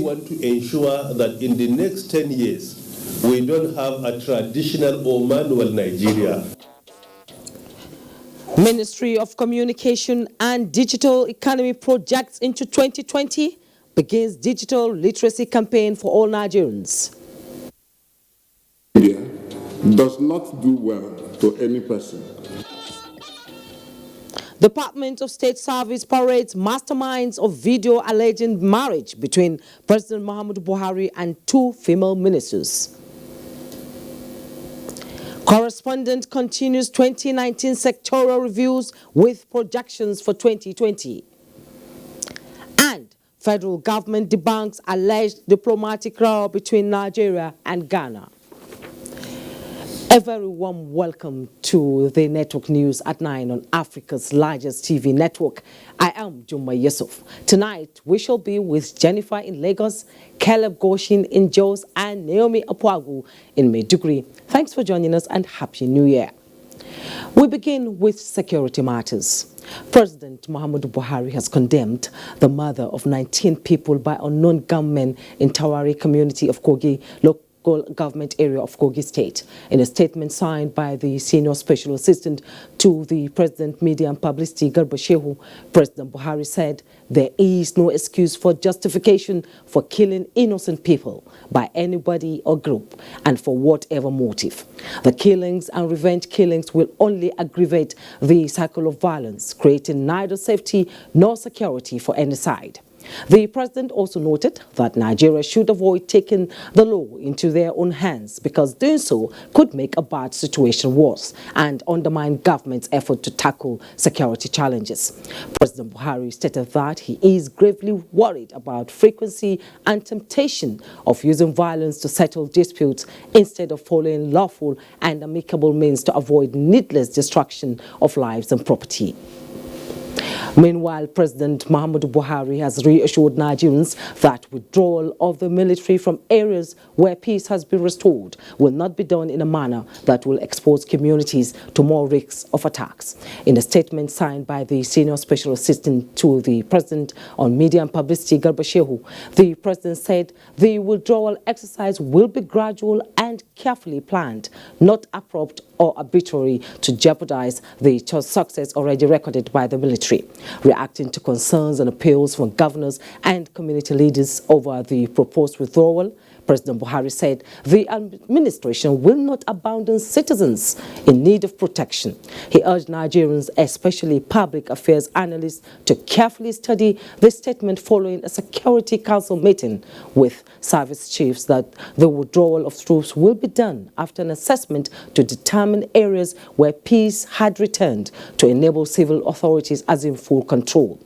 want to ensure that in the next 10 years, we don't have a traditional or manual Nigeria. Ministry of Communication and Digital Economy projects into 2020 begins digital literacy campaign for all Nigerians. India does not do well to any person. Department of State Service parades masterminds of video alleging marriage between President Muhammadu Buhari and 2 female ministers. Correspondent continues 2019 sectoral reviews with projections for 2020. And federal government debunks alleged diplomatic row between Nigeria and Ghana. A very warm welcome to the Network News at 9 on Africa's largest TV network. I am Juma Yusuf. Tonight, we shall be with Jennifer in Lagos, Caleb Goshin in Jos, and Naomi Apuagu in Maiduguri. Thanks for joining us and Happy New Year. We begin with security matters. President Muhammadu Buhari has condemned the murder of 19 people by unknown gunmen in Tawari community of Kogi, local government area of Kogi State. In a statement signed by the Senior Special Assistant to the President Media and Publicity, Garba Shehu, President Buhari said there is no excuse for justification for killing innocent people by anybody or group and for whatever motive. The killings and revenge killings will only aggravate the cycle of violence, creating neither safety nor security for any side. The president also noted that Nigeria should avoid taking the law into their own hands because doing so could make a bad situation worse and undermine government's effort to tackle security challenges. President Buhari stated that he is gravely worried about frequency and temptation of using violence to settle disputes instead of following lawful and amicable means to avoid needless destruction of lives and property. Meanwhile, President Muhammadu Buhari has reassured Nigerians that withdrawal of the military from areas where peace has been restored will not be done in a manner that will expose communities to more risks of attacks. In a statement signed by the Senior Special Assistant to the President on Media and Publicity, Garba Shehu, the President said the withdrawal exercise will be gradual and carefully planned, not abrupt or arbitrary to jeopardize the success already recorded by the military. Reacting to concerns and appeals from governors and community leaders over the proposed withdrawal, President Buhari said the administration will not abandon citizens in need of protection. He urged Nigerians, especially public affairs analysts, to carefully study the statement following a Security Council meeting with service chiefs that the withdrawal of troops will be done after an assessment to determine areas where peace had returned to enable civil authorities as in full control.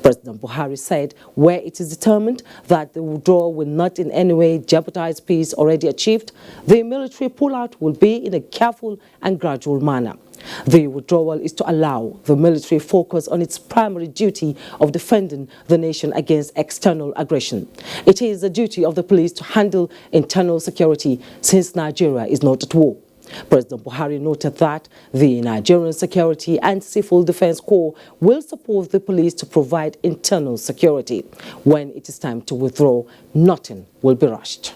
President Buhari said where it is determined that the withdrawal will not in any way jeopardize peace already achieved, the military pullout will be in a careful and gradual manner. The withdrawal is to allow the military focus on its primary duty of defending the nation against external aggression. It is the duty of the police to handle internal security since Nigeria is not at war. President Buhari noted that the Nigerian Security and Civil Defense Corps will support the police to provide internal security. When it is time to withdraw, nothing will be rushed.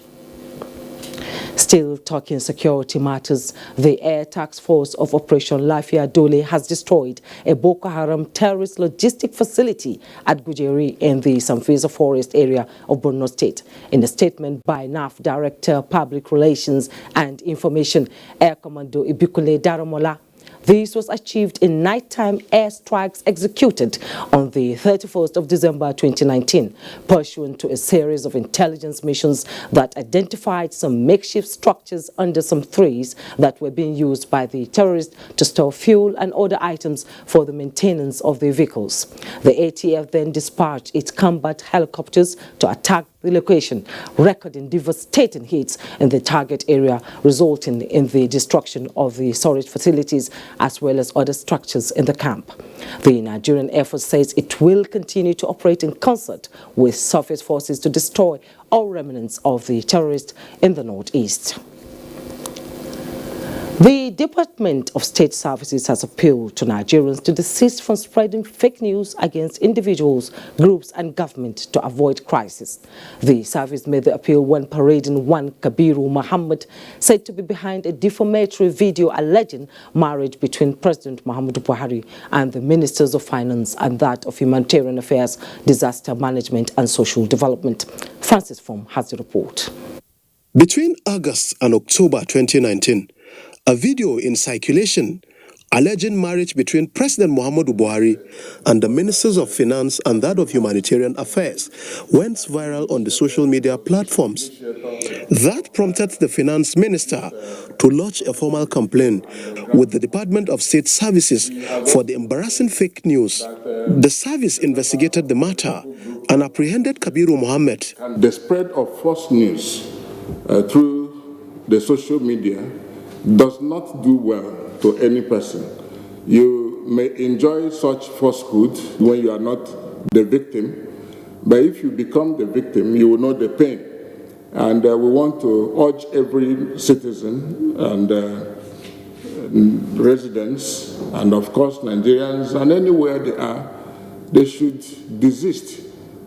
Still talking security matters, the Air Task Force of Operation Lafia Dole has destroyed a Boko Haram terrorist logistic facility at Gujeri in the Samfisa Forest area of Borno State. In a statement by NAF Director Public Relations and Information, Air Commando Ibikule Daramola, this was achieved in nighttime airstrikes executed on the 31st of December 2019, pursuant to a series of intelligence missions that identified some makeshift structures under some trees that were being used by the terrorists to store fuel and other items for the maintenance of their vehicles. The ATF then dispatched its combat helicopters to attack the location, recording devastating hits in the target area, resulting in the destruction of the storage facilities as well as other structures in the camp. The Nigerian Air Force says it will continue to operate in concert with surface forces to destroy all remnants of the terrorists in the northeast. The Department of State Services has appealed to Nigerians to desist from spreading fake news against individuals, groups and government to avoid crisis. The service made the appeal when parading one Kabiru Muhammad, said to be behind a defamatory video alleging marriage between President Muhammadu Buhari and the Ministers of Finance and that of Humanitarian Affairs, Disaster Management and Social Development. Francis Form has the report. Between August and October 2019, a video in circulation alleging marriage between President Muhammadu Buhari and the Ministers of Finance and that of Humanitarian Affairs went viral on the social media platforms. That prompted the Finance Minister to lodge a formal complaint with the Department of State Services for the embarrassing fake news. The service investigated the matter and apprehended Kabiru Muhammad. The spread of false news through the social media does not do well to any person. You may enjoy such falsehood when you are not the victim, but if you become the victim, you will know the pain. And we want to urge every citizen and residents, and of course Nigerians, and anywhere they are, they should desist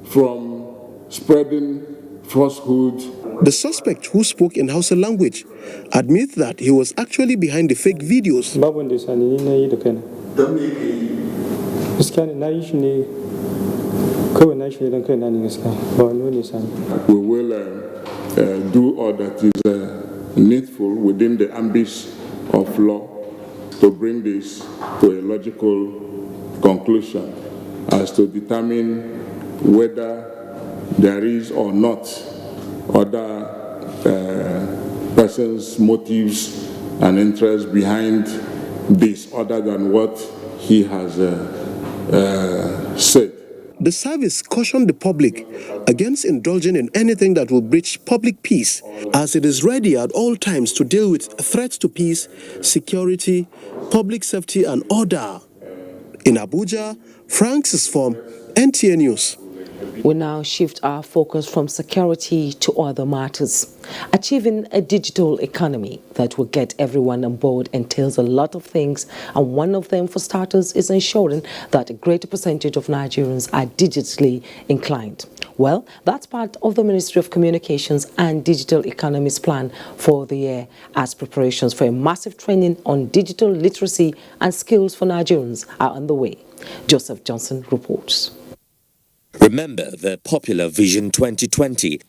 from spreading falsehood. The suspect, who spoke in Hausa language, admits that he was actually behind the fake videos. We will do all that is needful within the ambit of law to bring this to a logical conclusion as to determine whether there is or not other persons' motives and interests behind this other than what he has said. The service cautioned the public against indulging in anything that will breach public peace, as it is ready at all times to deal with threats to peace, security, public safety and order. In Abuja, Francis Form, NTA News. We now shift our focus from security to other matters. Achieving a digital economy that will get everyone on board entails a lot of things, and one of them, for starters, is ensuring that a greater percentage of Nigerians are digitally inclined. Well, that's part of the Ministry of Communications and Digital Economy's plan for the year, as preparations for a massive training on digital literacy and skills for Nigerians are underway. Joseph Johnson reports. Remember the popular Vision 2020?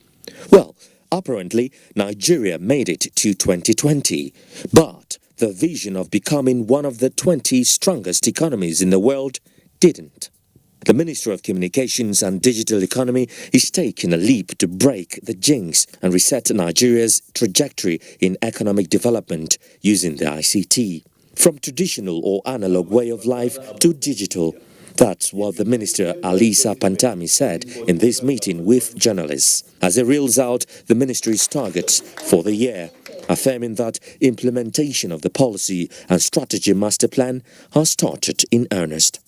Well, apparently Nigeria made it to 2020, but the vision of becoming one of the 20 strongest economies in the world didn't. The Ministry of Communications and Digital Economy is taking a leap to break the jinx and reset Nigeria's trajectory in economic development using the ICT. From traditional or analog way of life to digital. That's what the Minister Alisa Pantami said in this meeting with journalists, as he reels out the ministry's targets for the year, affirming that implementation of the policy and strategy master plan has started in earnest.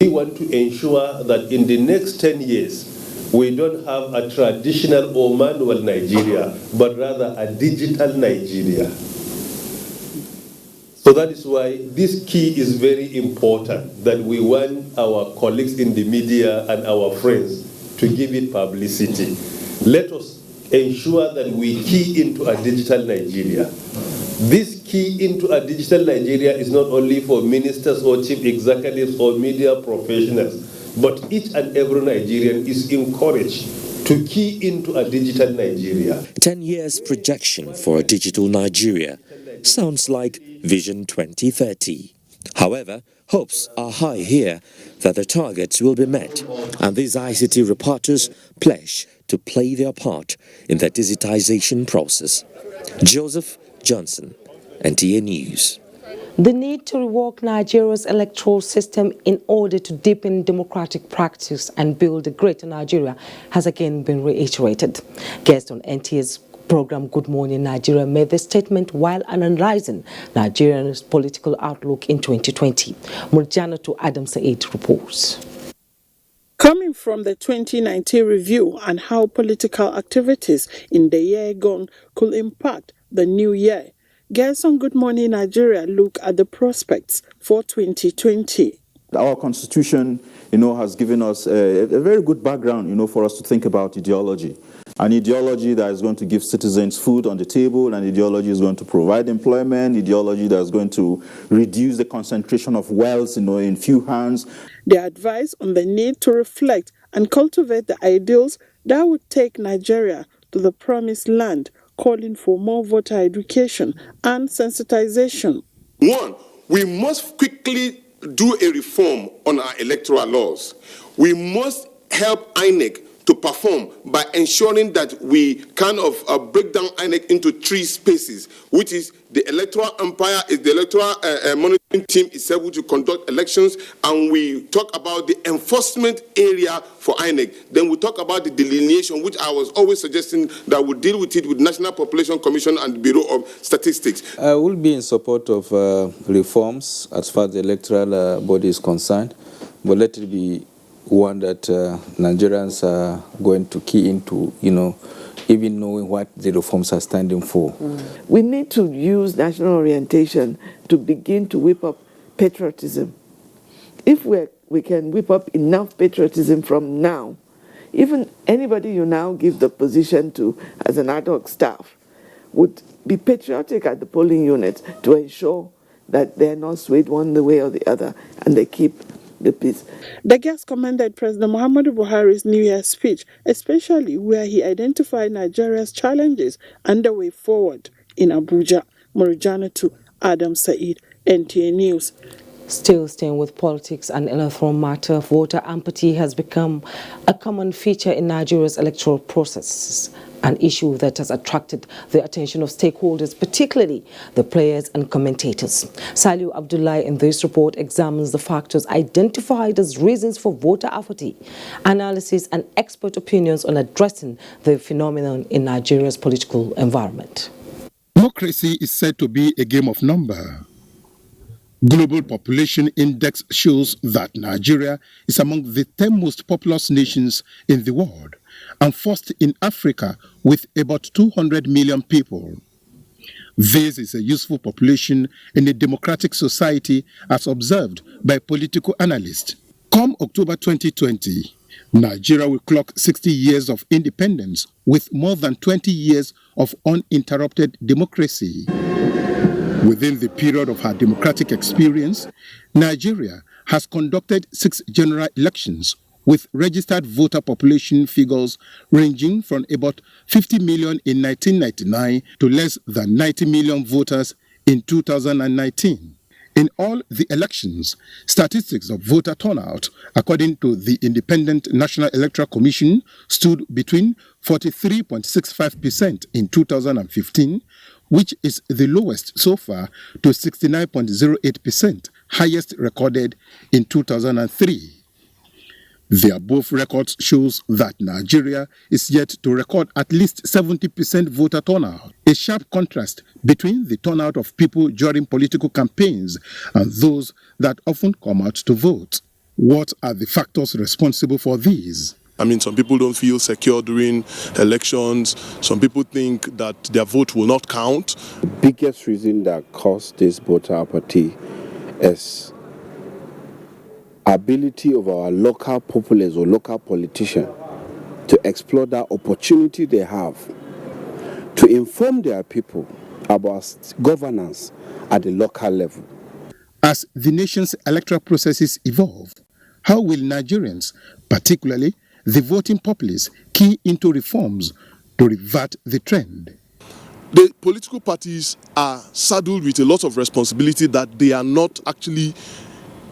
We want to ensure that in the next 10 years, we don't have a traditional or manual Nigeria, but rather a digital Nigeria. So that is why this key is very important, that we want our colleagues in the media and our friends to give it publicity. Let us ensure that we key into a digital Nigeria. This key into a digital Nigeria is not only for ministers or chief executives or media professionals, but each and every Nigerian is encouraged to key into a digital Nigeria. 10 years projection for a digital Nigeria sounds like Vision 2030. However, hopes are high here that the targets will be met, and these ICT reporters pledge to play their part in the digitization process. Joseph Johnson, NTA News. The need to rework Nigeria's electoral system in order to deepen democratic practice and build a greater Nigeria has again been reiterated. Guest on NTA's program Good Morning Nigeria made this statement while analyzing Nigeria's political outlook in 2020. Murjanatu Adam Said reports. Coming from the 2019 review and how political activities in the year gone could impact the new year, Guests on Good Morning Nigeria look at the prospects for 2020. Our constitution, has given us a very good background, for us to think about ideology. An ideology that is going to give citizens food on the table, an ideology is going to provide employment, ideology that is going to reduce the concentration of wealth, in few hands. They advise on the need to reflect and cultivate the ideals that would take Nigeria to the promised land, calling for more voter education and sensitization. One, we must quickly do a reform on our electoral laws. We must help INEC to perform by ensuring that we kind of break down INEC into three spaces, which is the electoral umpire, is the electoral monitoring team itself, which will conduct elections, and we talk about the enforcement area for INEC. Then we talk about the delineation, which I was always suggesting that we deal with it with National Population Commission and the Bureau of Statistics. I will be in support of reforms as far as the electoral body is concerned, but let it be one that Nigerians are going to key into, even knowing what the reforms are standing for. We need to use national orientation to begin to whip up patriotism. If we can whip up enough patriotism from now, even anybody you now give the position to as an ad hoc staff would be patriotic at the polling unit to ensure that they're not swayed one way or the other and they keep the peace. The guest commended President Muhammadu Buhari's New Year speech, especially where he identified Nigeria's challenges and the way forward in Abuja. Murijana to Adam Said, NTA News. Still staying with politics and electoral matter, voter apathy has become a common feature in Nigeria's electoral processes, an issue that has attracted the attention of stakeholders, particularly the players and commentators. Saliu Abdullahi in this report examines the factors identified as reasons for voter apathy, analysis and expert opinions on addressing the phenomenon in Nigeria's political environment. Democracy is said to be a game of number. Global Population Index shows that Nigeria is among the 10 most populous nations in the world and first in Africa with about 200 million people. This is a useful population in a democratic society as observed by political analysts. Come October 2020, Nigeria will clock 60 years of independence with more than 20 years of uninterrupted democracy. Within the period of her democratic experience, Nigeria has conducted 6 general elections with registered voter population figures ranging from about 50 million in 1999 to less than 90 million voters in 2019. In all the elections, statistics of voter turnout, according to the Independent National Electoral Commission, stood between 43.65% in 2015, which is the lowest so far, to 69.08%, highest recorded in 2003. The above records shows that Nigeria is yet to record at least 70% voter turnout, a sharp contrast between the turnout of people during political campaigns and those that often come out to vote. What are the factors responsible for these? Some people don't feel secure during elections. Some people think that their vote will not count. The biggest reason that caused this voter apathy is ability of our local populace or local politicians to explore that opportunity they have to inform their people about governance at the local level. As the nation's electoral processes evolve, how will Nigerians, particularly the voting populace, key into reforms to revert the trend? The political parties are saddled with a lot of responsibility that they are not actually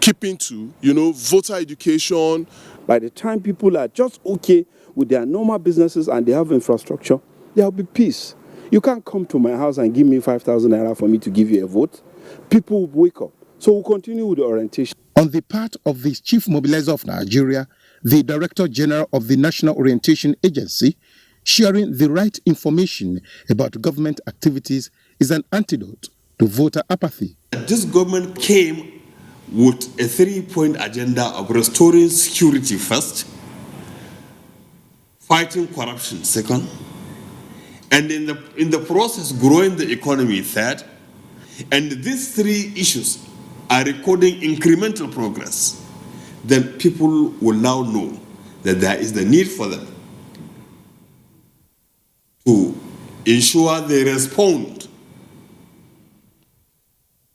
keeping to, voter education. By the time people are just okay with their normal businesses and they have infrastructure, there will be peace. You can't come to my house and give me 5,000 naira for me to give you a vote. People will wake up. So we'll continue with the orientation. On the part of the chief mobilizer of Nigeria, the Director General of the National Orientation Agency, sharing the right information about government activities is an antidote to voter apathy. This government came with a 3-point agenda of restoring security first, fighting corruption second, and in the process growing the economy third, and these three issues are recording incremental progress, then people will now know that there is the need for them to ensure they respond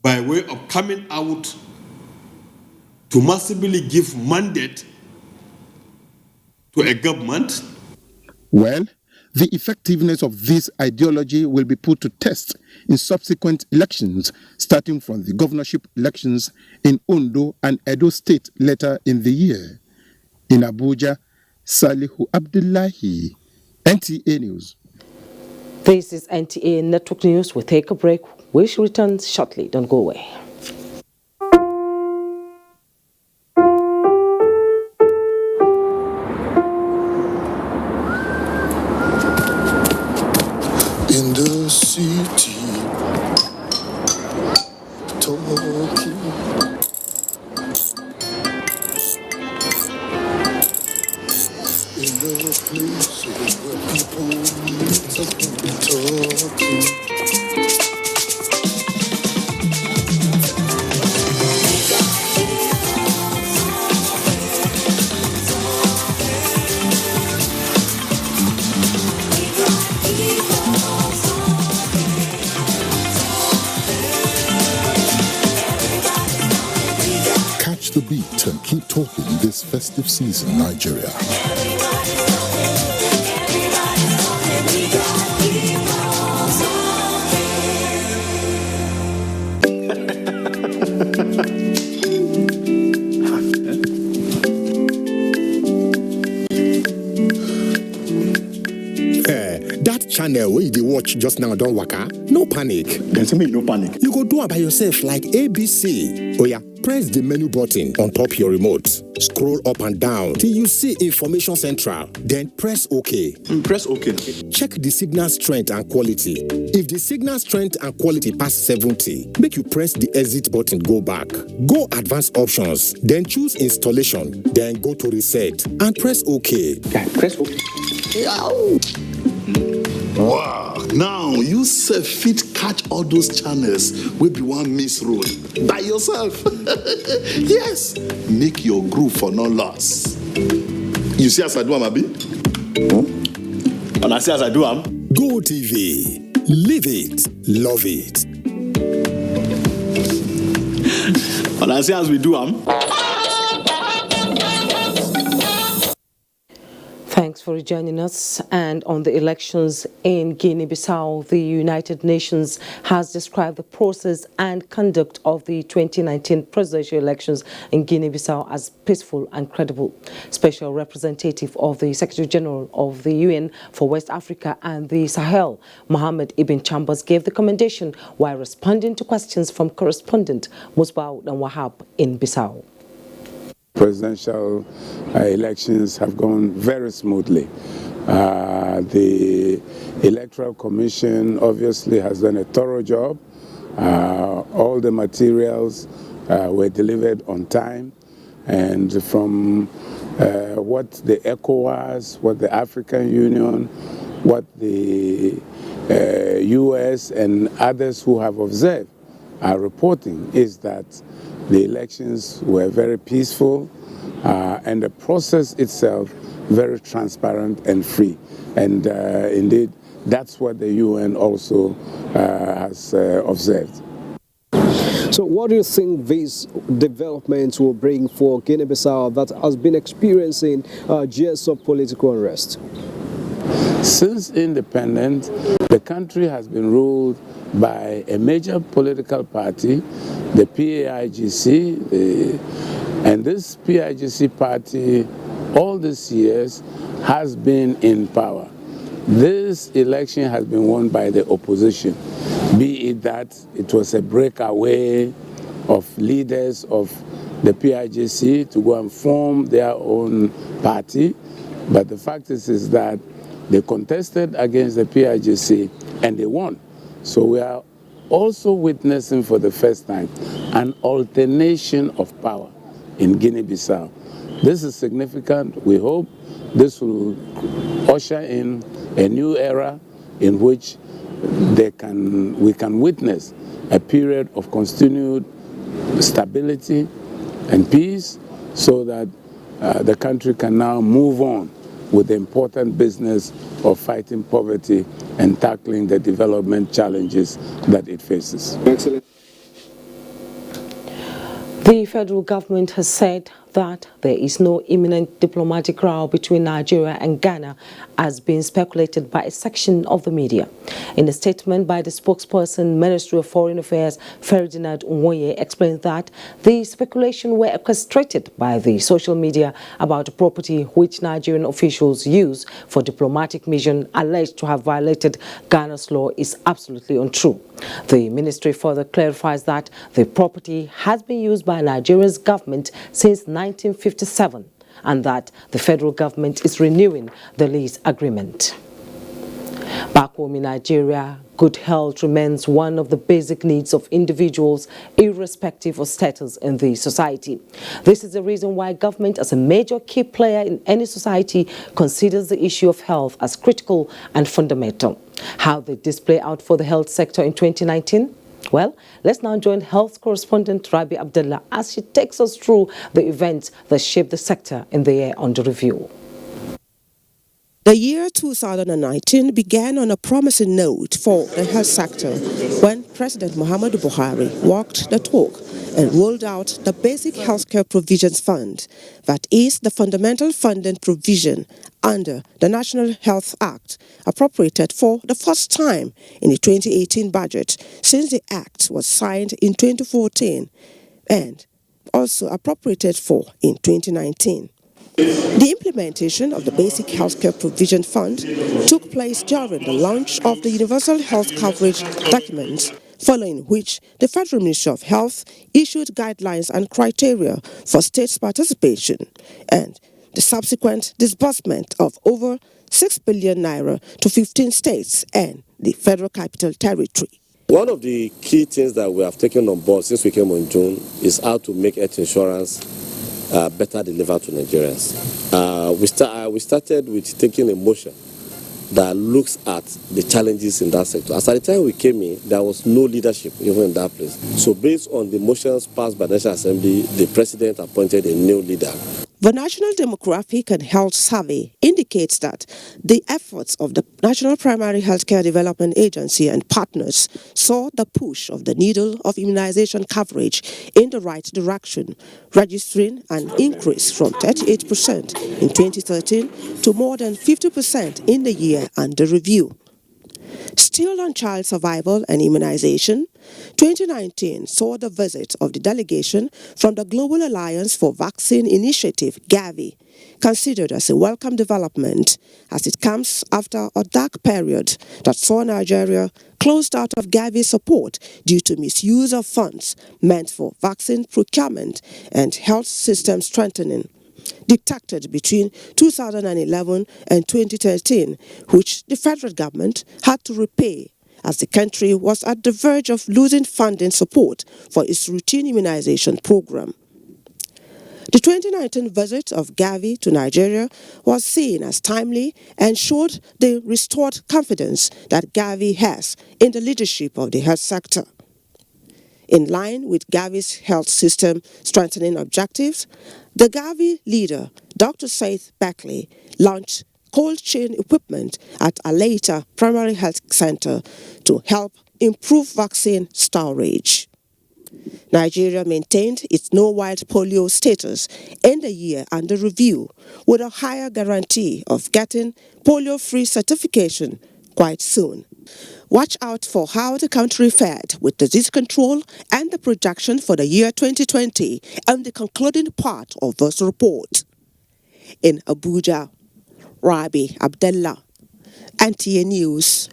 by way of coming out to massively give mandate to a government. Well, the effectiveness of this ideology will be put to test in subsequent elections, starting from the governorship elections in Ondo and Edo State later in the year. In Abuja, Salihu Abdullahi, NTA News. This is NTA Network News. We'll take a break. We shall return shortly. Don't go away. In the city, talking. In the places where people meet, talking. Catch the beat and keep talking this festive season, Nigeria. That channel where you watch just now don't waka, no panic. There's me no panic. You go do it by yourself like ABC. Oh yeah, press the menu button on top your remote. Scroll up and down till you see Information Central. Then press OK. Press OK. Check the signal strength and quality. If the signal strength and quality pass 70, make you press the exit button, go back. Go advanced options, then choose installation, then go to reset and press OK. Yeah, press OK. Wow, now you self fit catch all those channels will be one miss road by yourself. Yes, make your groove for no loss. You see as I do, Abi? And I see as I do, Go TV, live it, love it. And I see as we do, Thanks for joining us. And on the elections in Guinea-Bissau, the United Nations has described the process and conduct of the 2019 presidential elections in Guinea-Bissau as peaceful and credible. Special representative of the Secretary General of the UN for West Africa and the Sahel, Mohammed Ibn Chambers, gave the commendation while responding to questions from correspondent Musbah and Wahab in Bissau. Presidential elections have gone very smoothly. The Electoral Commission obviously has done a thorough job. All the materials were delivered on time, and from what the ECOWAS, what the African Union, what the US and others who have observed are reporting is that the elections were very peaceful and the process itself very transparent and free. And indeed, that's what the UN also has observed. So what do you think these developments will bring for Guinea-Bissau that has been experiencing years of political unrest? Since independence, the country has been ruled by a major political party, the PAIGC, and this PAIGC party all these years has been in power. This election has been won by the opposition, be it that it was a breakaway of leaders of the PAIGC to go and form their own party, but the fact is that they contested against the PAIGC and they won. So we are also witnessing for the first time an alternation of power in Guinea-Bissau. This is significant. We hope this will usher in a new era in which we can witness a period of continued stability and peace, so that the country can now move on with the important business of fighting poverty and tackling the development challenges that it faces. Excellent. The federal government has said that there is no imminent diplomatic row between Nigeria and Ghana, as being speculated by a section of the media. In a statement by the spokesperson, Ministry of Foreign Affairs, Ferdinand Nwoye, explained that the speculation were orchestrated by the social media about property which Nigerian officials use for diplomatic mission alleged to have violated Ghana's law is absolutely untrue. The ministry further clarifies that the property has been used by Nigeria's government since 1957 and that the federal government is renewing the lease agreement. Back home in Nigeria, good health remains one of the basic needs of individuals, irrespective of status in the society. This is the reason why government, as a major key player in any society, considers the issue of health as critical and fundamental. How did this play out for the health sector in 2019? Well, let's now join health correspondent Rabi Abdullah as she takes us through the events that shaped the sector in the year under review. The year 2019 began on a promising note for the health sector when President Muhammadu Buhari walked the talk and rolled out the Basic Healthcare Provisions Fund, that is the fundamental funding provision under the National Health Act, appropriated for the first time in the 2018 budget since the Act was signed in 2014 and also appropriated for in 2019. The implementation of the Basic Healthcare Provision Fund took place during the launch of the Universal Health Coverage document, following which the Federal Ministry of Health issued guidelines and criteria for states' participation and the subsequent disbursement of over 6 billion naira to 15 states and the Federal Capital Territory. One of the key things that we have taken on board since we came in June is how to make health insurance better delivered to Nigerians. We started with taking a motion that looks at the challenges in that sector. As at the time we came in, there was no leadership even in that place. So based on the motions passed by the National Assembly, the President appointed a new leader. The National Demographic and Health Survey indicates that the efforts of the National Primary Healthcare Development Agency and partners saw the push of the needle of immunization coverage in the right direction, registering an increase from 38% in 2013 to more than 50% in the year under review. Still on child survival and immunization, 2019 saw the visit of the delegation from the Global Alliance for Vaccine Initiative, Gavi, considered as a welcome development as it comes after a dark period that saw Nigeria closed out of Gavi support due to misuse of funds meant for vaccine procurement and health system strengthening, detected between 2011 and 2013, which the federal government had to repay as the country was at the verge of losing funding support for its routine immunization program. The 2019 visit of Gavi to Nigeria was seen as timely and showed the restored confidence that Gavi has in the leadership of the health sector. In line with Gavi's health system strengthening objectives, the Gavi leader, Dr. Saith Beckley, launched cold chain equipment at Alaita Primary Health Center to help improve vaccine storage. Nigeria maintained its no wild polio status in the year under review, with a higher guarantee of getting polio-free certification quite soon. Watch out for how the country fared with disease control and the projection for the year 2020 and the concluding part of this report. In Abuja, Rabi Abdullah, NTA News.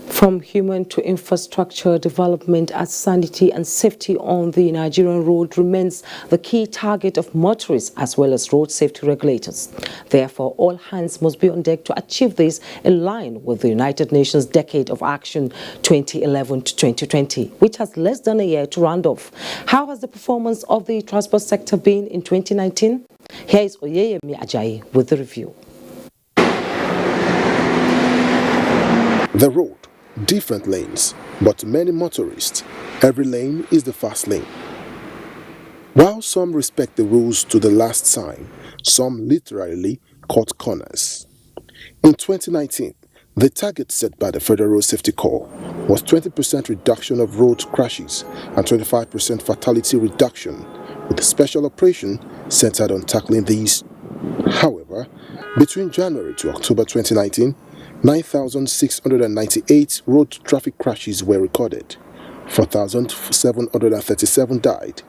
From human to infrastructure development as sanity and safety on the Nigerian road remains the key target of motorists as well as road safety regulators. Therefore, all hands must be on deck to achieve this in line with the United Nations Decade of Action 2011 to 2020, which has less than a year to round off. How has the performance of the transport sector been in 2019? Here is Oyeyemi Ajayi with the review. The road different lanes, but to many motorists, every lane is the fast lane. While some respect the rules to the last sign, some literally cut corners. In 2019, the target set by the Federal Road Safety Corps was 20% reduction of road crashes and 25% fatality reduction, with a special operation centered on tackling these. However, between January to October 2019, 9,698 road traffic crashes were recorded, 4,737 died,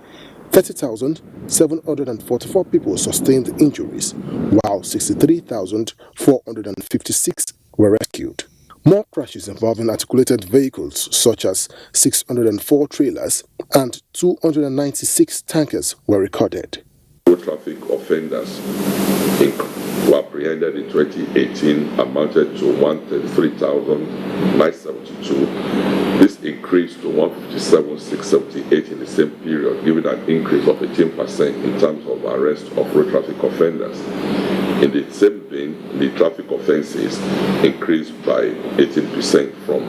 30,744 people sustained injuries, while 63,456 were rescued. More crashes involving articulated vehicles such as 604 trailers and 296 tankers were recorded. Road traffic offenders were apprehended in 2018 amounted to 133,972. This increased to 157,678 in the same period, giving an increase of 18% in terms of arrest of road traffic offenders. In the same vein, the traffic offences increased by 18% from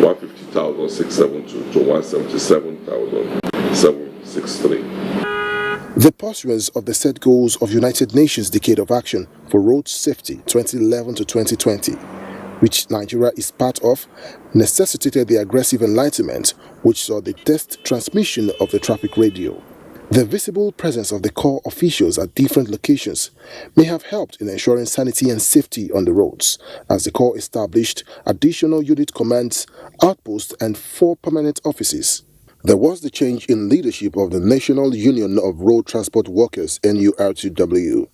150,672 to 177,763. The pursuance of the set goals of United Nations Decade of Action for Road Safety 2011 to 2020, which Nigeria is part of, necessitated the aggressive enlightenment which saw the test transmission of the traffic radio. The visible presence of the Corps officials at different locations may have helped in ensuring sanity and safety on the roads, as the Corps established additional unit commands, outposts, and 4 permanent offices. There was the change in leadership of the National Union of Road Transport Workers (NURTW),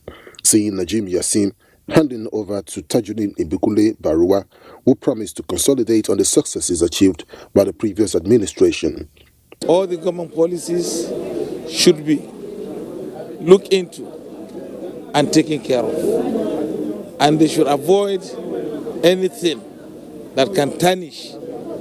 seeing Najim Yassim handing over to Tajuddin Ibukule Barua, who promised to consolidate on the successes achieved by the previous administration. All the government policies should be looked into and taken care of, and they should avoid anything that can tarnish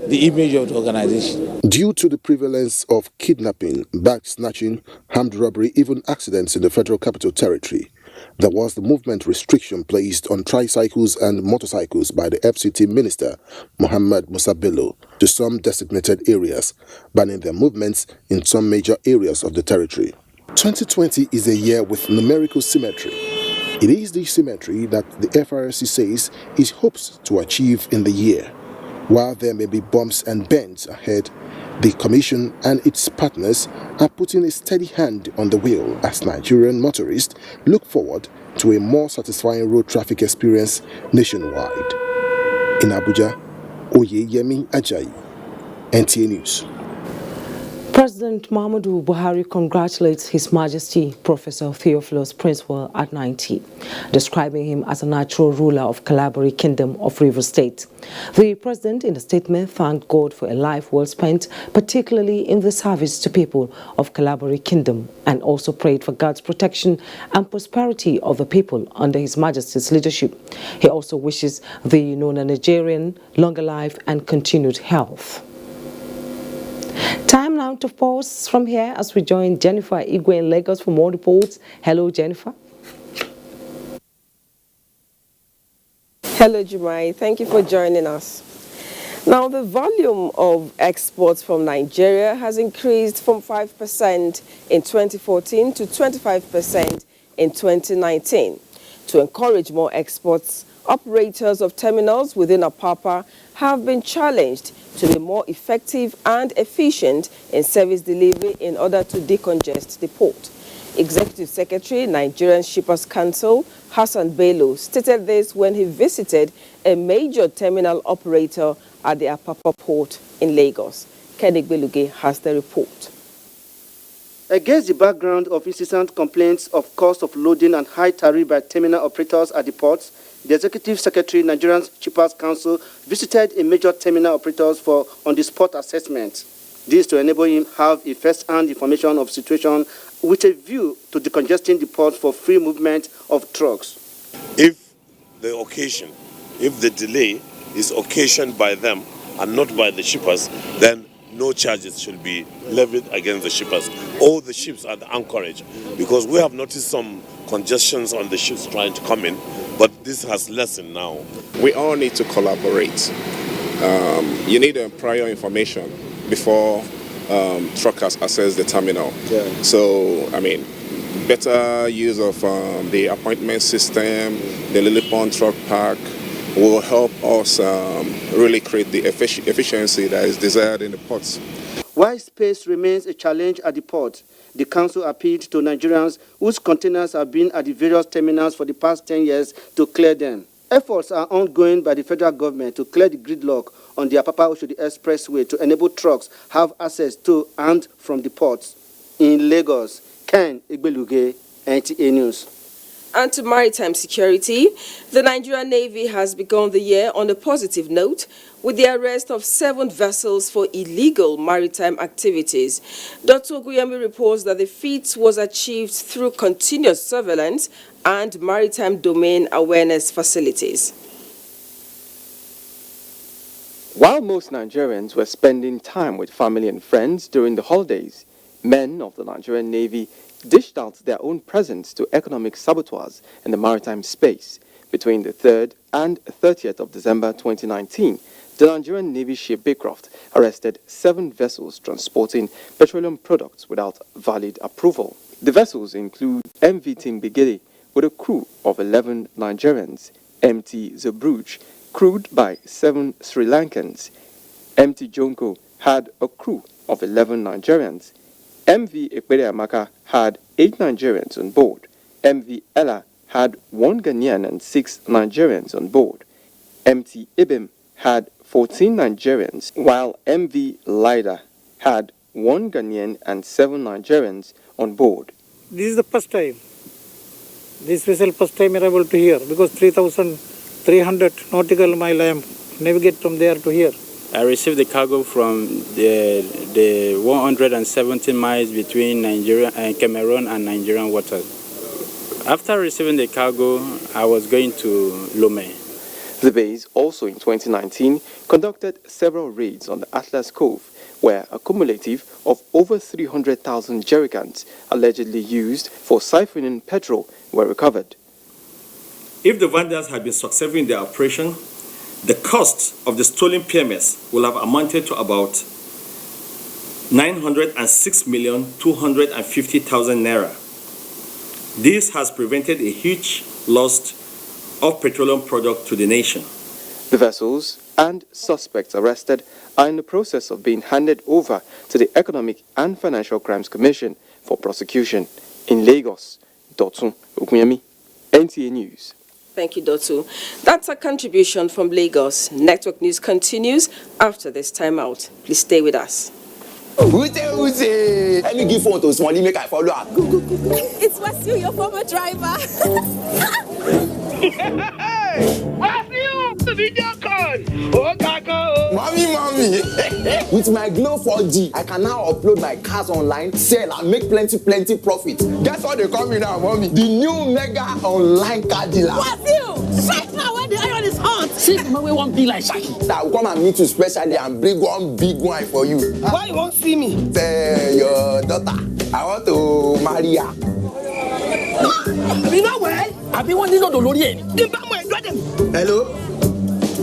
the image of the organization. Due to the prevalence of kidnapping, bag snatching, armed robbery, even accidents in the Federal Capital Territory, there was the movement restriction placed on tricycles and motorcycles by the FCT Minister, Mohammed Musa Bello, to some designated areas, banning their movements in some major areas of the territory. 2020 is a year with numerical symmetry. It is this symmetry that the FRSC says it hopes to achieve in the year. While there may be bumps and bends ahead, the Commission and its partners are putting a steady hand on the wheel as Nigerian motorists look forward to a more satisfying road traffic experience nationwide. In Abuja, Oyeyemi Ajayi, NTA News. President Muhammadu Buhari congratulates His Majesty Professor Theophilus Principal at 90, describing him as a natural ruler of Kalabari Kingdom of Rivers State. The president, in a statement, thanked God for a life well spent, particularly in the service to people of Kalabari Kingdom, and also prayed for God's protection and prosperity of the people under His Majesty's leadership. He also wishes the Nigerian longer life and continued health. Time now to pause from here as we join Jennifer Igwe in Lagos for more reports. Hello, Jennifer. Hello, Jumai. Thank you for joining us. Now, the volume of exports from Nigeria has increased from 5% in 2014 to 25% in 2019. To encourage more exports, operators of terminals within Apapa have been challenged to be more effective and efficient in service delivery in order to decongest the port. Executive Secretary, Nigerian Shippers Council, Hassan Bello, stated this when he visited a major terminal operator at the Apapa port in Lagos. Kenny Beluge has the report. Against the background of incessant complaints of cost of loading and high tariff by terminal operators at the ports, the Executive Secretary, Nigerian Shippers Council, visited a major terminal operators for on-the-spot assessment. This to enable him have a first-hand information of situation with a view to decongesting the port for free movement of trucks. If the delay is occasioned by them and not by the shippers, then no charges should be levied against the shippers or the ships at the anchorage, because we have noticed some congestions on the ships trying to come in, but this has lessened now. We all need to collaborate. you need prior information before truckers access the terminal. Yeah. So, I mean, better use of the appointment system, the Lily Pond truck park will help us really create the efficiency that is desired in the ports. While space remains a challenge at the port, the council appealed to Nigerians whose containers have been at the various terminals for the past 10 years to clear them. Efforts are ongoing by the federal government to clear the gridlock on the Apapa-Oshodi Expressway to enable trucks have access to and from the ports. In Lagos, Ken Igbeluge, NTA News. And to maritime security, the Nigerian Navy has begun the year on a positive note with the arrest of 7 vessels for illegal maritime activities. Dr. Oguyemi reports that the feat was achieved through continuous surveillance and maritime domain awareness facilities. While most Nigerians were spending time with family and friends during the holidays, men of the Nigerian Navy dished out their own presents to economic saboteurs in the maritime space. Between the 3rd and 30th of December 2019, the Nigerian Navy ship Baycroft arrested 7 vessels transporting petroleum products without valid approval. The vessels include MV Timbigede with a crew of 11 Nigerians, MT Zebruj, crewed by 7 Sri Lankans. MT Jonko had a crew of 11 Nigerians. MV Ekpere had 8 Nigerians on board. MV Ella had 1 Ghanaian and 6 Nigerians on board. MT Ibim had 14 Nigerians, while MV Lida had 1 Ghanaian and 7 Nigerians on board. This is the first time. This vessel first time we are able to hear, because 3,300 nautical mile I am navigate from there to here. I received the cargo from the 117 miles between Nigeria and Cameroon and Nigerian waters. After receiving the cargo, I was going to Lomé. The base also in 2019 conducted several raids on the Atlas Cove, where a cumulative of over 300,000 jerrycans allegedly used for siphoning petrol were recovered. If the vandals had been successful in their operation, the cost of the stolen PMS will have amounted to about 906,250,000 naira. This has prevented a huge loss of petroleum product to the nation. The vessels and suspects arrested are in the process of being handed over to the Economic and Financial Crimes Commission for prosecution. In Lagos, Dotun Okunyemi, NTA News. Thank you, Dotu. That's a contribution from Lagos. Network News continues after this timeout. Please stay with us. Let me give phone to Smally, make I follow up. It's Wasil, your former driver. Wasil, video call. Oh, Kaka. Mommy. With my Glow 4G, I can now upload my cars online, sell and make plenty profit. Guess what they call me now, mommy? The new mega online car dealer. Wasil, strike now when the iron is hot. See, we won't be like Shaki. I will come and meet you specially and bring one big one for you. Why you won't see me? Your daughter. I want to marry her. You know what? I've been wanting to know the Hello?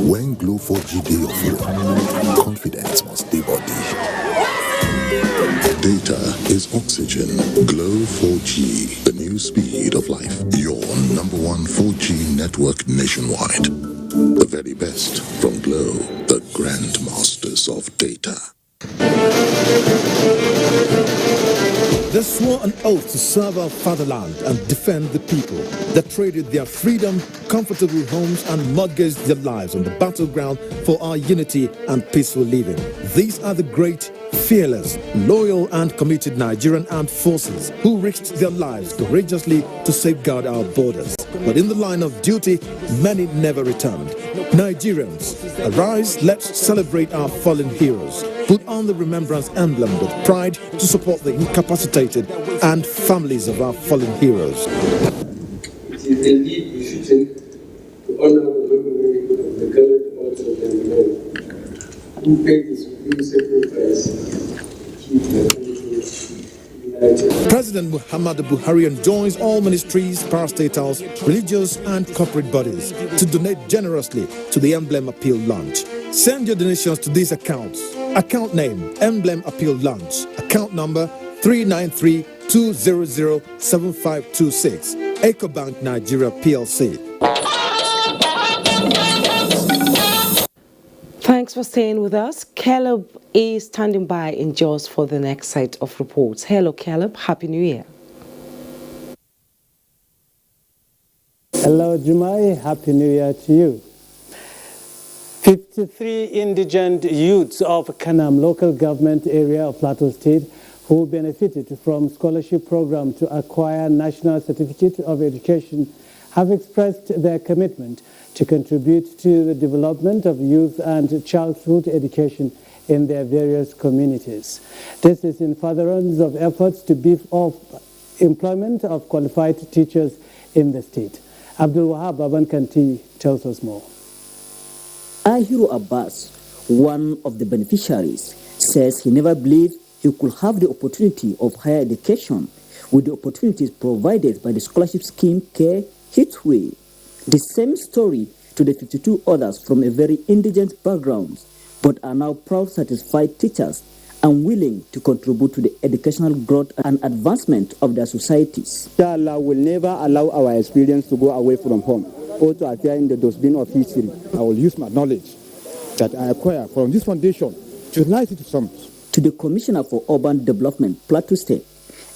When Glow 4G day of you, confidence must stay body. Data is oxygen. Glow 4G, the new speed of life. Your #1 4G network nationwide. The very best from Glow, the grandmasters of data. They swore an oath to serve our fatherland and defend the people. They traded their freedom, comfortable homes, and mortgaged their lives on the battleground for our unity and peaceful living. These are the great, fearless, loyal, and committed Nigerian armed forces who risked their lives courageously to safeguard our borders. But in the line of duty, many never returned. Nigerians, arise, let's celebrate our fallen heroes. Put on the remembrance emblem with pride to support the incapacitated and families of our fallen heroes. It is indeed befitting to honor the memory of the gallant martyrs and men who paid the supreme sacrifice to keep the country united. President Muhammadu Buhari enjoins all ministries, parastatals, religious and corporate bodies to donate generously to the Emblem Appeal Launch. Send your donations to these accounts. Account name, Emblem Appeal Launch. Account number 393-200-7526. EcoBank Nigeria PLC. Thanks for staying with us. Caleb is standing by in Jos for the next set of reports. Hello, Caleb. Happy New Year. Hello, Jumai. Happy New Year to you. 53 indigent youths of Kanam local government area of Plateau State who benefited from scholarship program to acquire National Certificate of Education have expressed their commitment to contribute to the development of youth and childhood education in their various communities. This is in furtherance of efforts to beef up employment of qualified teachers in the state. Abdul Wahab Abankanti tells us more. Ahiru Abbas, one of the beneficiaries, says he never believed he could have the opportunity of higher education with the opportunities provided by the scholarship scheme Care Hitway. The same story to the 52 others from a very indigent background, but are now proud, satisfied teachers and willing to contribute to the educational growth and advancement of their societies. Allah will never allow our experience to go away from home or to appear in the dustbin of history. I will use my knowledge that I acquire from this foundation to utilize it to some. To the Commissioner for Urban Development, Plateau State,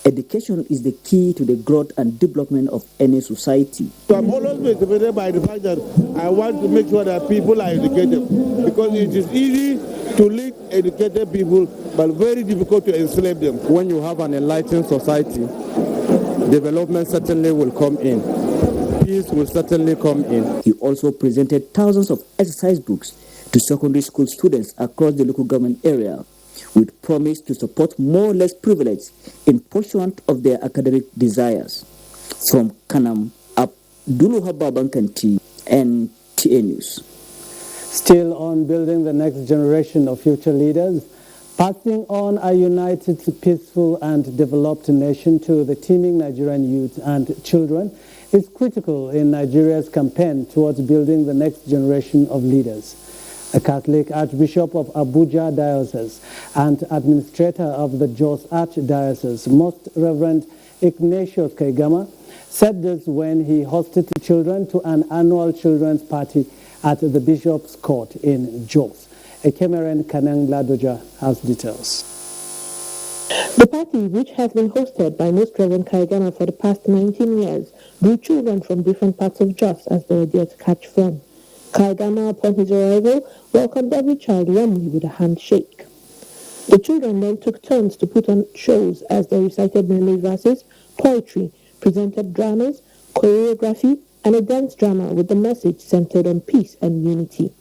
education is the key to the growth and development of any society. So I'm always motivated by the fact that I want to make sure that people are educated, because it is easy to lead educated people, but very difficult to enslave them. When you have an enlightened society, development certainly will come in. Peace will certainly come in. He also presented thousands of exercise books to secondary school students across the local government area, with promise to support more or less privilege in pursuit of their academic desires. From Kanam, Abdul Hababankanti, and TA News. Still on building the next generation of future leaders, passing on a united, peaceful and developed nation to the teeming Nigerian youth and children is critical in Nigeria's campaign towards building the next generation of leaders. A Catholic Archbishop of Abuja Diocese and Administrator of the Jos Archdiocese, Most Reverend Ignatius Kaigama, said this when he hosted children to an annual children's party at the Bishop's Court in Jos. A Cameron Kanang Ladoja has details. The party, which has been hosted by Most Reverend Kaigama for the past 19 years, drew children from different parts of Jos as they were there to catch fun. Kaigama, upon his arrival, welcomed every child warmly with a handshake. The children then took turns to put on shows as they recited memory verses, poetry, presented dramas, choreography, and a dance drama with the message centered on peace and unity.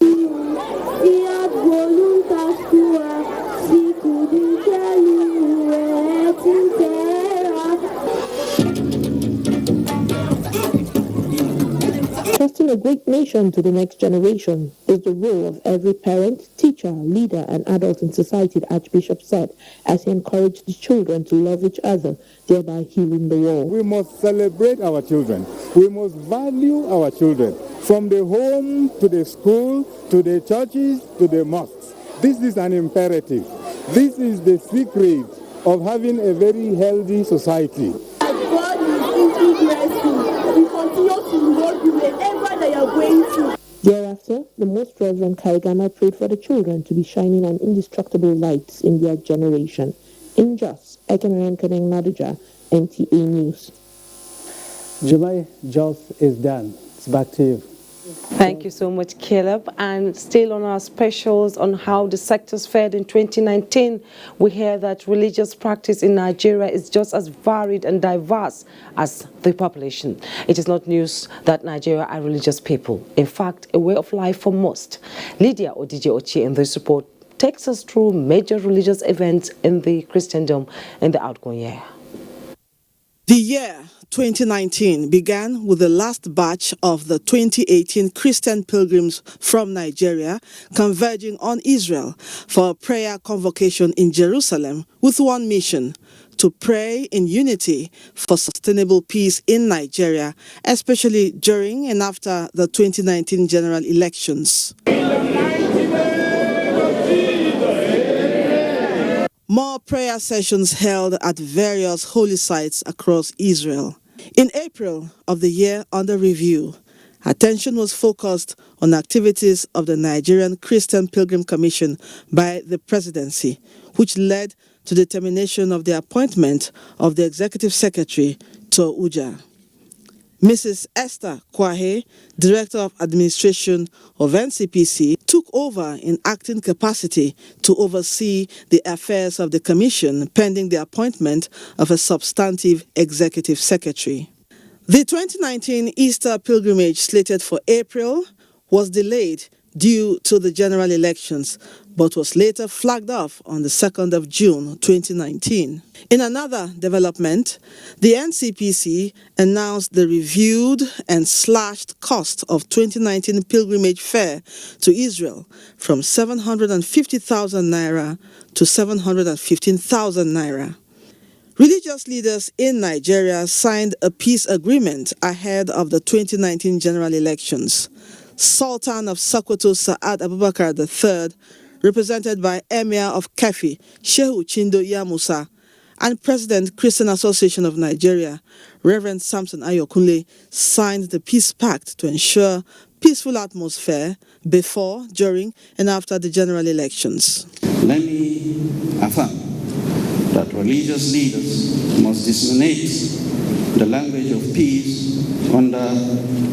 Trusting a great nation to the next generation is the role of every parent, teacher, leader, and adult in society, the Archbishop said, as he encouraged the children to love each other, thereby healing the world. We must celebrate our children. We must value our children, from the home to the school, to the churches, to the mosques. This is an imperative. This is the secret of having a very healthy society. God is infinite mercy. We continue to work you wherever they are going to. Thereafter, the Most Reverend Kaigama prayed for the children to be shining an indestructible lights in their generation. In Jos, Ekamaran Kaneng Naduja, NTA News. Jumai, Jos is done. It's back to you. Thank you so much, Caleb. And still on our specials on how the sectors fared in 2019, we hear that religious practice in Nigeria is just as varied and diverse as the population. It is not news that Nigeria are religious people. In fact, a way of life for most. Lydia Odije Ochi in this report takes us through major religious events in the Christendom in the outgoing year. The year 2019 began with the last batch of the 2018 Christian pilgrims from Nigeria converging on Israel for a prayer convocation in Jerusalem with one mission: to pray in unity for sustainable peace in Nigeria, especially during and after the 2019 general elections. More prayer sessions held at various holy sites across Israel. In April of the year under review, attention was focused on activities of the Nigerian Christian Pilgrim Commission by the presidency, which led to the termination of the appointment of the executive secretary to Uja. Mrs. Esther Kwahe, Director of Administration of NCPC, took over in acting capacity to oversee the affairs of the Commission pending the appointment of a substantive executive secretary. The 2019 Easter pilgrimage slated for April was delayed due to the general elections, but was later flagged off on the 2nd of June 2019. In another development, the NCPC announced the reviewed and slashed cost of 2019 pilgrimage fare to Israel from 750,000 naira to 715,000 naira. Religious leaders in Nigeria signed a peace agreement ahead of the 2019 general elections. Sultan of Sokoto Sa'ad Abubakar III, represented by Emir of Kefi, Shehu Chindo Yamusa, and President Christian Association of Nigeria, Reverend Samson Ayokunle, signed the peace pact to ensure peaceful atmosphere before, during, and after the general elections. Let me affirm that religious leaders must disseminate the language of peace under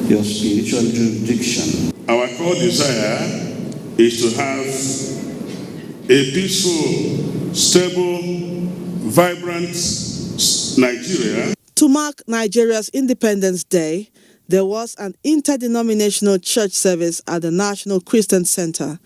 your spiritual jurisdiction. Our core desire is to have a peaceful, stable, vibrant Nigeria. To mark Nigeria's Independence Day, there was an interdenominational church service at the National Christian Center.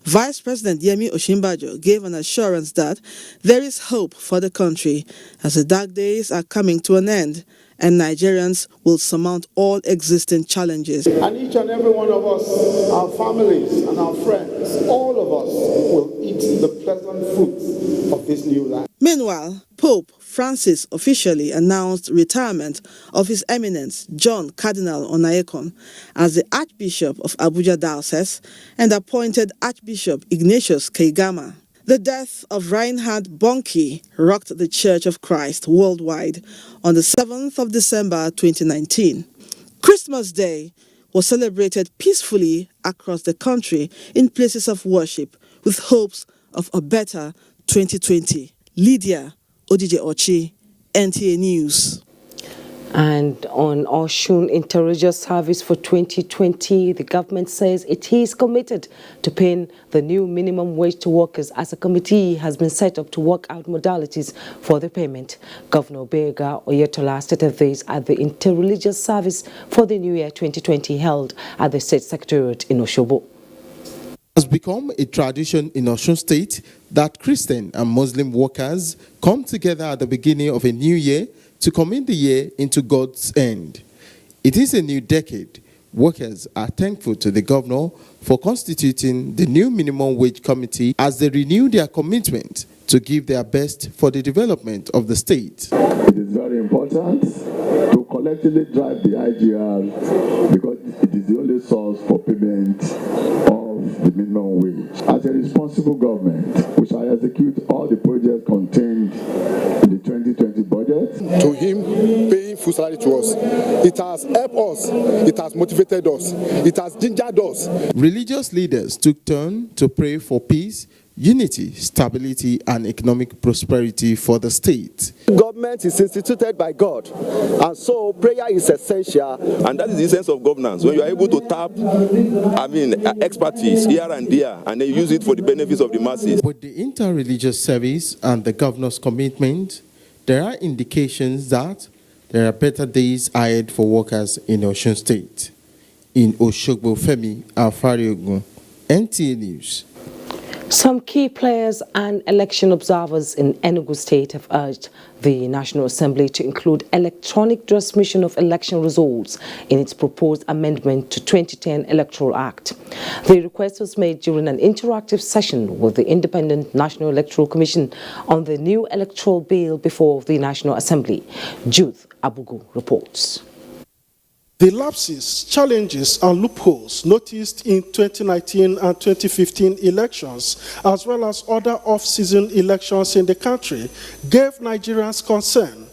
Vice President Yemi Osinbajo gave an assurance that there is hope for the country as the dark days are coming to an end and Nigerians will surmount all existing challenges. And each and every one of us, our families and our friends, all of us will eat the pleasant fruits of this new land. Meanwhile, Pope Francis officially announced retirement of His Eminence John Cardinal Onayekon as the Archbishop of Abuja Diocese and appointed Archbishop Ignatius Kaigama. The death of Reinhard Bonnke rocked the Church of Christ worldwide on the 7th of December 2019. Christmas Day was celebrated peacefully across the country in places of worship with hopes of a better 2020. Lydia Odije Ochi, NTA News. And on Osun Interreligious Service for 2020, the government says it is committed to paying the new minimum wage to workers as a committee has been set up to work out modalities for the payment. Governor Bega Oyetola stated this at the Interreligious Service for the New Year 2020 held at the State Secretariat in Osogbo. It has become a tradition in Osun State that Christian and Muslim workers come together at the beginning of a new year to commit the year into God's end. It is a new decade. Workers are thankful to the governor for constituting the new minimum wage committee as they renew their commitment to give their best for the development of the state. It is very important to collectively drive the IGR because it is the only source for payment of the minimum wage. As a responsible government, we shall execute all the projects contained in the 2020 budget. To him, paying full salary to us, it has helped us, it has motivated us, it has gingered us. Religious leaders took turn to pray for peace, unity, stability, and economic prosperity for the state. Government is instituted by God, and so prayer is essential, and that is the essence of governance. When you are able to tap, expertise here and there, and then use it for the benefits of the masses. With the inter-religious service and the governor's commitment, there are indications that there are better days ahead for workers in Osun State. In Osogbo, Femi Afariogun, NTA News. Some key players and election observers in Enugu State have urged the National Assembly to include electronic transmission of election results in its proposed amendment to 2010 Electoral Act. The request was made during an interactive session with the Independent National Electoral Commission on the new electoral bill before the National Assembly. Judith Abugu reports. The lapses, challenges and loopholes noticed in 2019 and 2015 elections, as well as other off-season elections in the country, gave Nigerians concern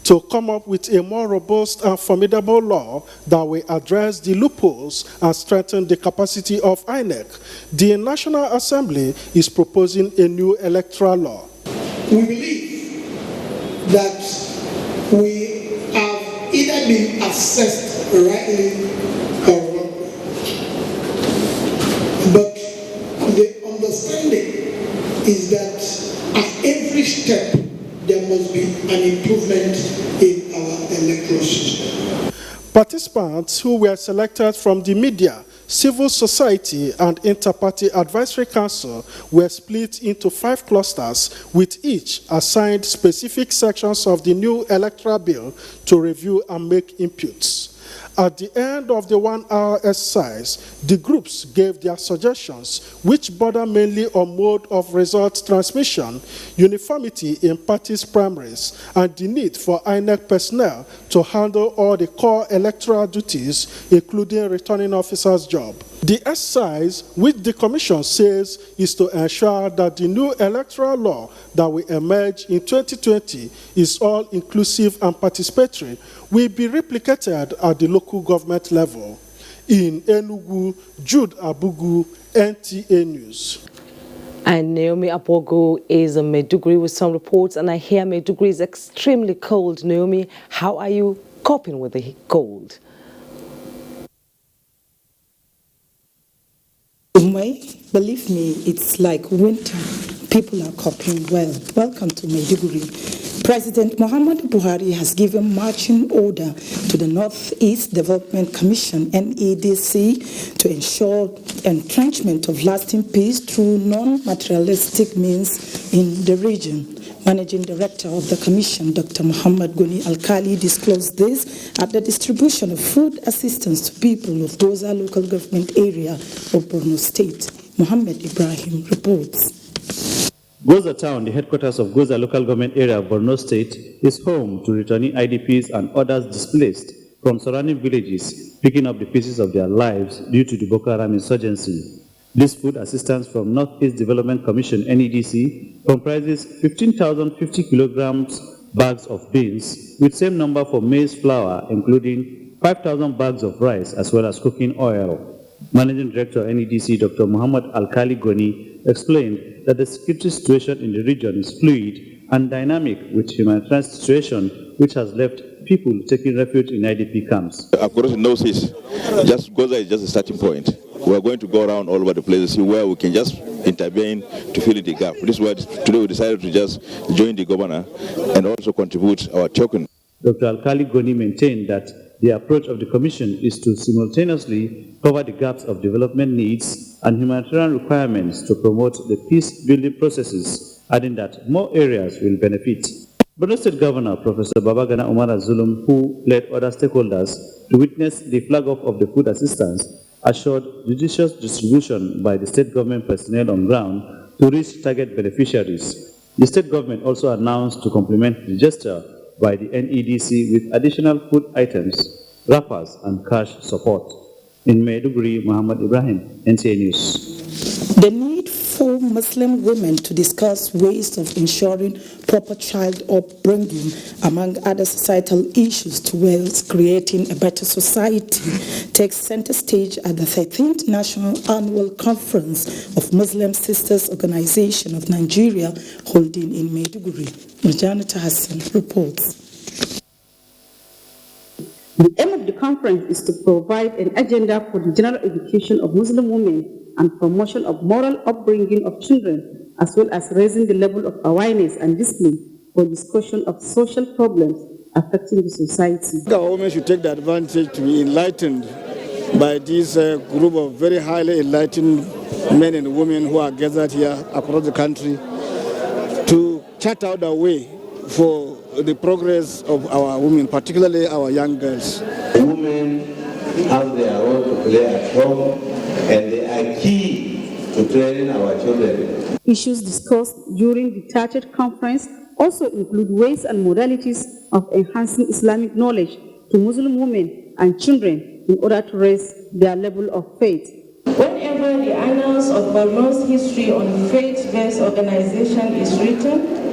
to come up with a more robust and formidable law that will address the loopholes and strengthen the capacity of INEC. The National Assembly is proposing a new electoral law. We believe that we have either been assessed rightly or wrongly. But the understanding is that at every step there must be an improvement in our electoral system. Participants who were selected from the media, civil society and Inter-Party Advisory Council were split into 5 clusters, with each assigned specific sections of the new electoral bill to review and make inputs. At the end of the 1-hour exercise, the groups gave their suggestions, which border mainly on mode of result transmission, uniformity in parties' primaries, and the need for INEC personnel to handle all the core electoral duties, including returning officers' job. The exercise, which the Commission says is to ensure that the new electoral law that will emerge in 2020 is all-inclusive and participatory, will be replicated at the local government level. In Enugu, Jude Abugu, NTA News. And Naomi Abogo is in Maiduguri with some reports, and I hear Maiduguri is extremely cold. Naomi, how are you coping with the cold? Believe me, it's like winter. People are coping well. Welcome to Maiduguri. President Muhammadu Buhari has given marching order to the Northeast Development Commission, NEDC, to ensure entrenchment of lasting peace through non-materialistic means in the region. Managing Director of the Commission, Dr. Muhammad Goni Alkali, disclosed this at the distribution of food assistance to people of Goza local government area of Borno State. Muhammad Ibrahim reports. Goza town, the headquarters of Goza local government area of Borno State, is home to returning IDPs and others displaced from surrounding villages, picking up the pieces of their lives due to the Boko Haram insurgency. This food assistance from Northeast Development Commission, NEDC, comprises 15,050 kilograms bags of beans, with same number for maize flour, including 5,000 bags of rice, as well as cooking oil. Managing Director NEDC, Dr. Muhammad Alkali Goni, explained that the security situation in the region is fluid and dynamic, with humanitarian situation which has left people taking refuge in IDP camps. Across the Northeast, just Goza is just a starting point. We are going to go around all over the place, see where we can just intervene to fill in the gap. This is why today we decided to just join the governor and also contribute our token. Dr. Alkali Goni maintained that the approach of the Commission is to simultaneously cover the gaps of development needs and humanitarian requirements to promote the peace-building processes, adding that more areas will benefit. Borno State Governor Professor Babagana Umar Zulum, who led other stakeholders to witness the flag-off of the food assistance, assured judicious distribution by the state government personnel on ground to reach target beneficiaries. The state government also announced to complement the gesture by the NEDC with additional food items, wrappers, and cash support. In Maiduguri, Muhammad Ibrahim, NTA News. The need for Muslim women to discuss ways of ensuring proper child upbringing, among other societal issues towards creating a better society, takes center stage at the 13th National Annual Conference of Muslim Sisters Organization of Nigeria, holding in Maiduguri. Janata Hassan reports. The aim of the conference is to provide an agenda for the general education of Muslim women and promotion of moral upbringing of children, as well as raising the level of awareness and discipline for discussion of social problems affecting the society. The women should take the advantage to be enlightened by this group of very highly enlightened men and women who are gathered here across the country to chart out the way for the progress of our women, particularly our young girls. Women have their role to play at home, and they are key to training our children. Issues discussed during the Chartered Conference also include ways and modalities of enhancing Islamic knowledge to Muslim women and children in order to raise their level of faith. Whenever the annals of Borno's history on faith-based organization is written,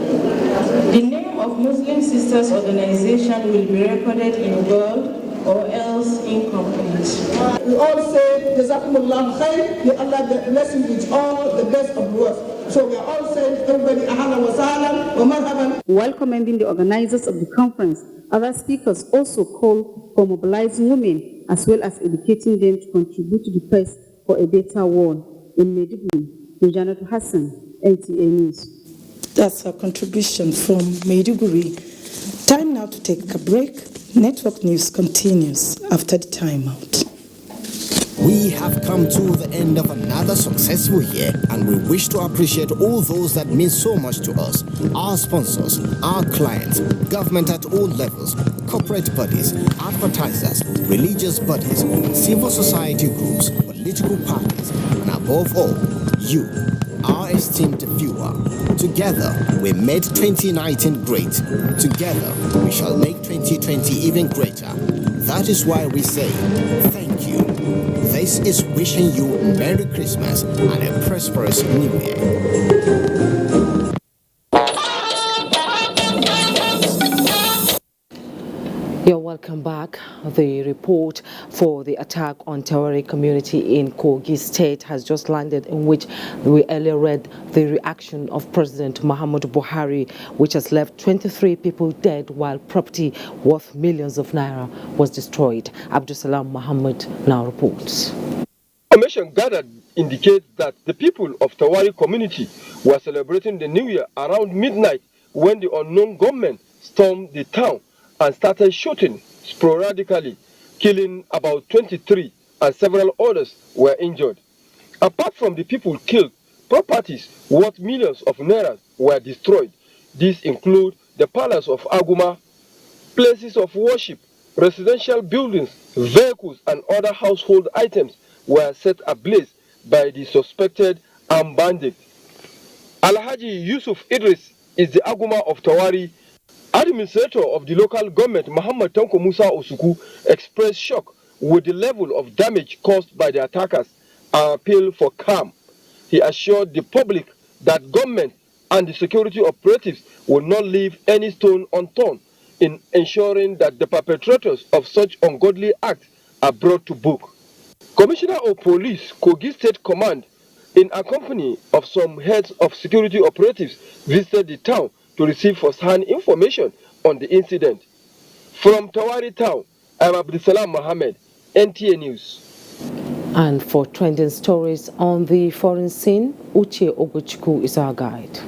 the name of Muslim Sisters Organization will be recorded in gold or else incomplete. We all say, Jazakumullah khair, may Allah bless you with all the best of work. So we are all saying, everybody, ahlan wa sahlan wa marhaban. While commending the organizers of the conference, other speakers also called for mobilizing women as well as educating them to contribute to the quest for a better world. In Maiduguri, Nujanatu Hassan, NTA News. That's our contribution from Maiduguri. Time now to take a break. Network News continues after the timeout. We have come to the end of another successful year, and we wish to appreciate all those that mean so much to us: our sponsors, our clients, government at all levels, corporate bodies, advertisers, religious bodies, civil society groups, political parties, and above all, you, our esteemed viewer. Together, we made 2019 great. Together, we shall make 2020 even greater. That is why we say, thank you. This is wishing you Merry Christmas and a prosperous New Year. You're welcome back. The report for the attack on Tawari community in Kogi State has just landed, in which we earlier read the reaction of President Muhammadu Buhari, which has left 23 people dead while property worth millions of naira was destroyed. Abdusalam Muhammad now reports. Information gathered indicates that the people of Tawari community were celebrating the New Year around midnight when the unknown gunmen stormed the town and started shooting sporadically, killing about 23, and several others were injured. Apart from the people killed, properties worth millions of naira were destroyed. These include the palace of Aguma, places of worship, residential buildings, vehicles, and other household items were set ablaze by the suspected armed bandits. Alhaji Yusuf Idris is the Aguma of Tawari. Administrator of the local government, Muhammad Tanko Musa Osuku, expressed shock with the level of damage caused by the attackers and appealed for calm. He assured the public that government and the security operatives will not leave any stone unturned in ensuring that the perpetrators of such ungodly acts are brought to book. Commissioner of Police, Kogi State Command, in company of some heads of security operatives, visited the town to receive first-hand information on the incident. From Tawari town, I'm Abdusalam Mohammed, NTA News. And for trending stories on the foreign scene, Uche Ogochukwu is our guide.